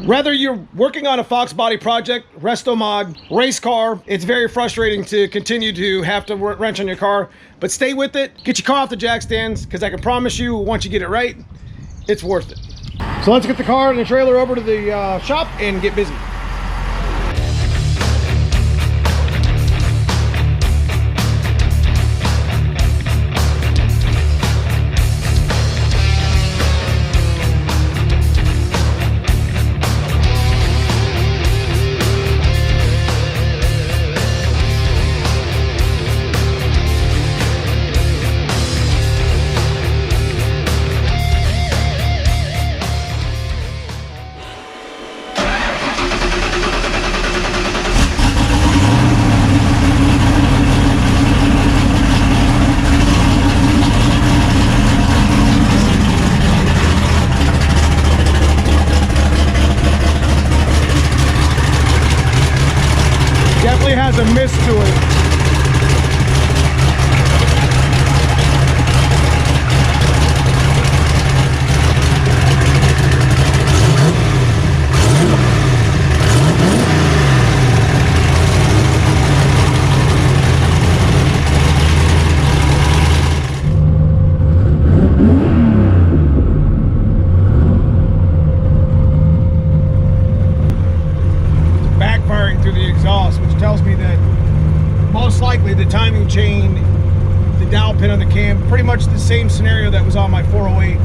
Whether you're working on a Fox body project, resto mod, race car, it's very frustrating to continue to have to wrench on your car, but stay with it. Get your car off the jack stands, because I can promise you, once you get it right, it's worth it. So let's get the car and the trailer over to the shop and get busy. Definitely has a mist to it. Backfiring through the exhaust, which tells me that most likely the timing chain, the dowel pin on the cam, pretty much the same scenario that was on my 408.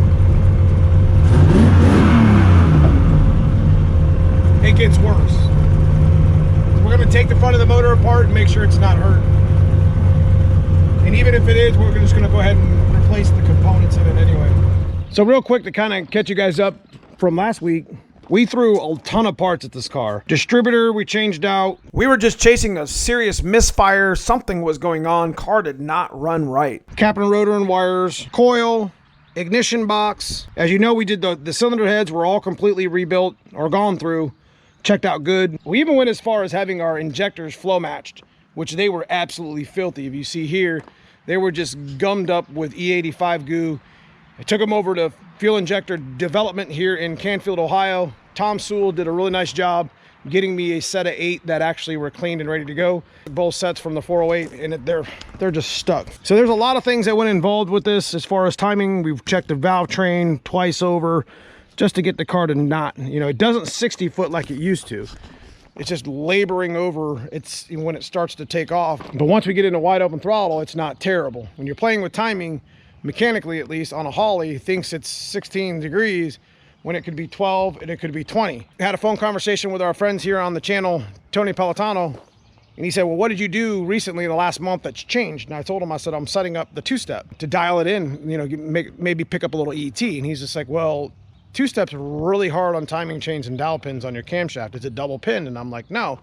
It gets worse. We're going to take the front of the motor apart and make sure it's not hurt. And even if it is, we're just going to go ahead and replace the components in it anyway. So real quick to kind of catch you guys up from last week, we threw a ton of parts at this car. Distributor, we changed out. We were just chasing a serious misfire. Something was going on. Car did not run right. Cap and rotor and wires, coil, ignition box. As you know, we did the cylinder heads were all completely rebuilt or gone through. Checked out good. We even went as far as having our injectors flow matched, which they were absolutely filthy. If you see here, they were just gummed up with E85 goo. I took them over to fuel injector development here in Canfield, Ohio. Tom Sewell did a really nice job getting me a set of 8 that actually were cleaned and ready to go. Both sets from the 408, and they're just stuck. So there's a lot of things that went involved with this as far as timing. We've checked the valve train twice over just to get the car to not, it doesn't 60 foot like it used to. It's just laboring over it's when it starts to take off. But once we get into wide open throttle, it's not terrible. When you're playing with timing, mechanically at least on a Holly, thinks it's 16 degrees when it could be 12 and it could be 20. I had a phone conversation with our friends here on the channel, Tony Pelotano, and he said, well, what did you do recently in the last month that's changed? And I told him, I said, I'm setting up the 2-step to dial it in, maybe pick up a little ET. And he's just like, well, 2-step's really hard on timing chains and dowel pins on your camshaft. Is it double pinned? And I'm like, no.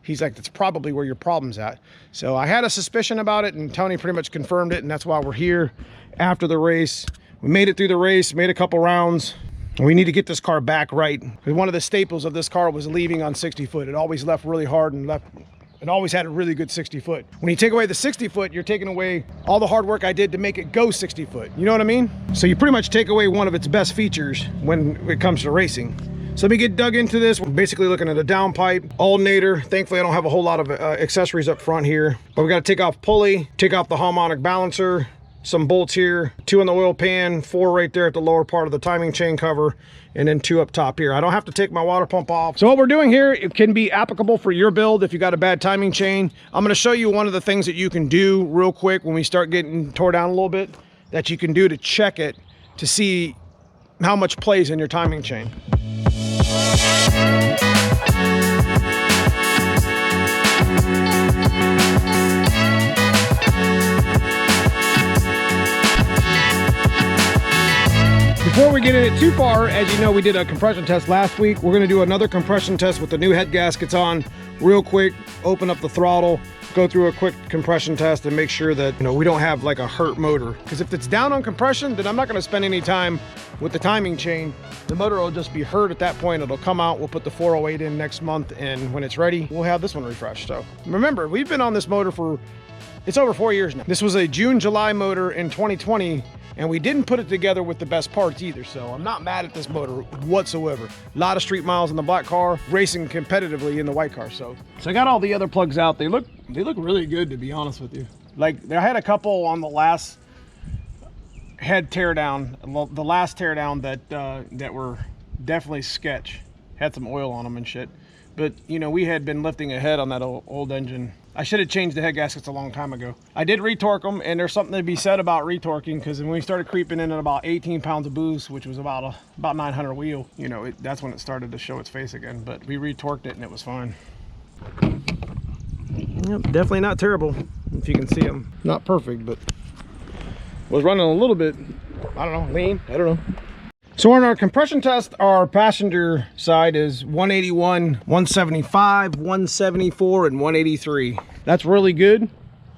He's like, that's probably where your problem's at. So I had a suspicion about it, and Tony pretty much confirmed it, and that's why we're here after the race. We made it through the race, made a couple rounds. We need to get this car back right. One of the staples of this car was leaving on 60 foot. It always left really hard and it always had a really good 60 foot. When you take away the 60 foot, you're taking away all the hard work I did to make it go 60 foot. You know what I mean? So you pretty much take away one of its best features when it comes to racing. So let me get dug into this. We're basically looking at a downpipe, alternator. Thankfully, I don't have a whole lot of accessories up front here, but we got to take off pulley, take off the harmonic balancer, some bolts here, 2 in the oil pan, 4 right there at the lower part of the timing chain cover, and then 2 up top here. I don't have to take my water pump off. So what we're doing here, it can be applicable for your build if you got a bad timing chain. I'm gonna show you one of the things that you can do real quick when we start getting tore down a little bit, that you can do to check it, to see how much plays in your timing chain. Before we get in it too far, as you know, we did a compression test last week. We're going to do another compression test with the new head gaskets on real quick, open up the throttle, go through a quick compression test and make sure that, we don't have like a hurt motor. Because if it's down on compression, then I'm not going to spend any time with the timing chain. The motor will just be hurt at that point. It'll come out. We'll put the 408 in next month, and when it's ready, we'll have this one refreshed. So remember, we've been on this motor for, it's over 4 years now. This was a June, July motor in 2020 And we didn't put it together with the best parts either, so I'm not mad at this motor whatsoever. A lot of street miles in the black car, racing competitively in the white car. So I got all the other plugs out. They look really good, to be honest with you. Like, I had a couple on the last head teardown, the last teardown that were definitely sketch. Had some oil on them and shit. But, you know, we had been lifting ahead on that old engine. I should have changed the head gaskets a long time ago. I did retorque them, and there's something to be said about retorquing, because when we started creeping in at about 18 pounds of boost, which was about 900 wheel, you know, that's when it started to show its face again. But we retorqued it and it was fine. Yep, definitely not terrible, if you can see them. Not perfect, but was running a little bit, I don't know, lean, I don't know. So on our compression test, our passenger side is 181, 175, 174, and 183. That's really good.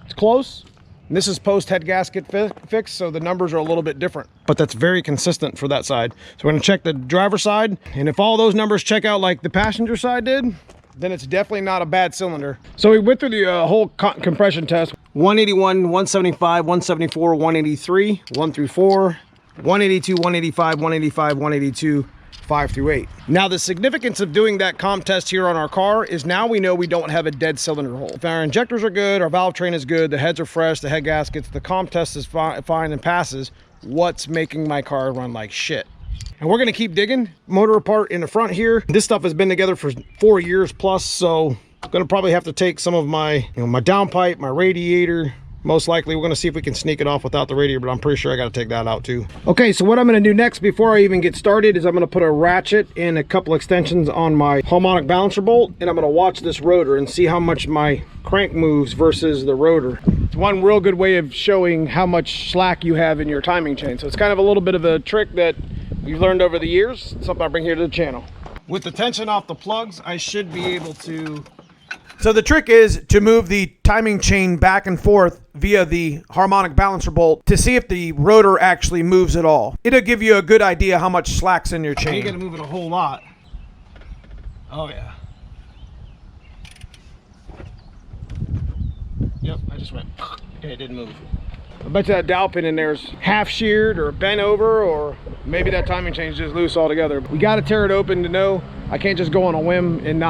It's close. And this is post head gasket fix, so the numbers are a little bit different, but that's very consistent for that side. So we're gonna check the driver side, and if all those numbers check out like the passenger side did, then it's definitely not a bad cylinder. So we went through the whole compression test. 181, 175, 174, 183, 1 through 4. 182, 185, 185, 182, 5 through 8. Now the significance of doing that comp test here on our car is now we know we don't have a dead cylinder hole. If our injectors are good, our valve train is good, the heads are fresh, the head gaskets, the comp test is fine and passes, what's making my car run like shit? And we're gonna keep digging. Motor apart in the front here. This stuff has been together for 4 years plus, so I'm gonna probably have to take some of my, my downpipe, my radiator. Most likely, we're gonna see if we can sneak it off without the radiator, but I'm pretty sure I gotta take that out too. Okay, so what I'm gonna do next before I even get started is I'm gonna put a ratchet and a couple extensions on my harmonic balancer bolt, and I'm gonna watch this rotor and see how much my crank moves versus the rotor. It's one real good way of showing how much slack you have in your timing chain. So it's kind of a little bit of a trick that we've learned over the years. It's something I bring here to the channel. With the tension off the plugs, I should be able to. So the trick is to move the timing chain back and forth via the harmonic balancer bolt to see if the rotor actually moves at all. It'll give you a good idea how much slack's in your chain. You gotta move it a whole lot. Oh yeah. Yep, I just went. Okay, it didn't move. I bet you that dowel pin in there is half sheared or bent over, or maybe that timing chain is just loose altogether. We gotta tear it open to know. I can't just go on a whim and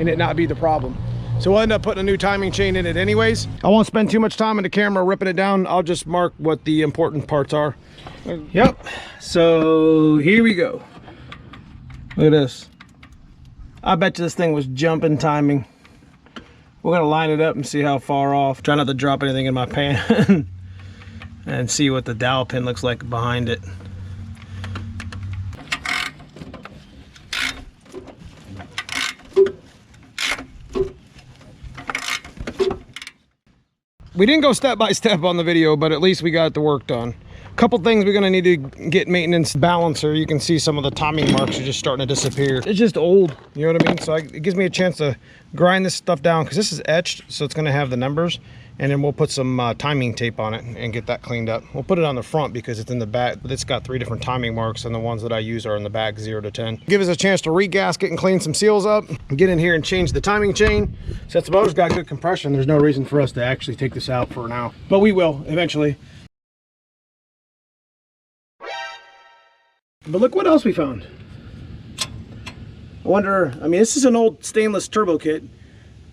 it not be the problem. So we'll end up putting a new timing chain in it anyways. I won't spend too much time in the camera ripping it down. I'll just mark what the important parts are. Yep, so here we go. Look at this. I bet you this thing was jumping timing. We're gonna line it up and see how far off. Try not to drop anything in my pan and see what the dowel pin looks like behind it. We didn't go step by step on the video, but at least we got the work done. A couple things we're gonna need to get maintenance balancer. You can see some of the timing marks are just starting to disappear. It's just old, you know what I mean? So it gives me a chance to grind this stuff down, because this is etched, so it's gonna have the numbers. And then we'll put some timing tape on it and get that cleaned up. We'll put it on the front because it's in the back, but it's got 3 different timing marks, and the ones that I use are in the back 0 to 10. Give us a chance to re-gasket and clean some seals up, get in here and change the timing chain. Since the motor's got good compression, there's no reason for us to actually take this out for now, but we will eventually. But look what else we found. I wonder, I mean, this is an old stainless turbo kit.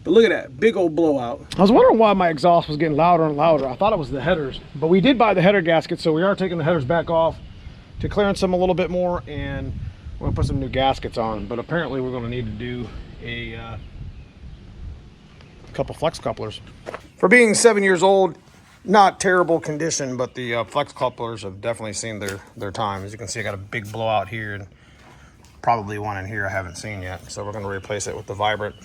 But look at that, big old blowout. I was wondering why my exhaust was getting louder and louder. I thought it was the headers. But we did buy the header gasket, so we are taking the headers back off to clearance them a little bit more, and we're gonna put some new gaskets on. But apparently we're gonna need to do a couple flex couplers. For being 7 years old, not terrible condition, but the flex couplers have definitely seen their time. As you can see, I got a big blowout here, and probably one in here I haven't seen yet. So we're gonna replace it with the Vibrant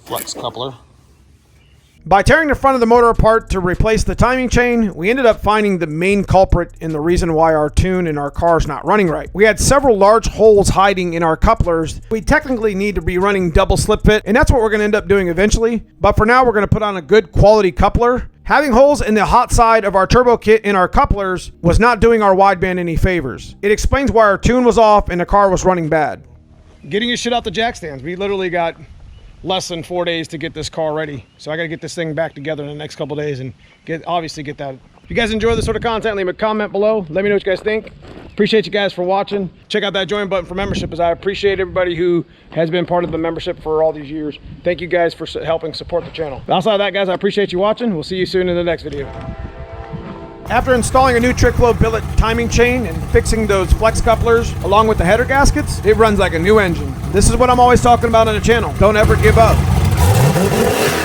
flex coupler. By tearing the front of the motor apart to replace the timing chain, we ended up finding the main culprit in the reason why our tune in our car is not running right. We had several large holes hiding in our couplers. We technically need to be running double slip fit, and that's what we're going to end up doing eventually. But for now, we're going to put on a good quality coupler. Having holes in the hot side of our turbo kit in our couplers was not doing our wideband any favors. It explains why our tune was off and the car was running bad. Getting your shit out the jack stands. We literally got less than 4 days to get this car ready, so I got to get this thing back together in the next couple days and obviously get that you guys enjoy this sort of content, leave a comment below. Let me know what you guys think. Appreciate you guys for watching. Check out that join button for membership, as I appreciate everybody who has been part of the membership for all these years. Thank you guys for helping support the channel. Outside of that, guys, I appreciate you watching. We'll see you soon in the next video. After installing a new trick flow billet timing chain and fixing those flex couplers along with the header gaskets, it runs like a new engine. This is what I'm always talking about on the channel. Don't ever give up.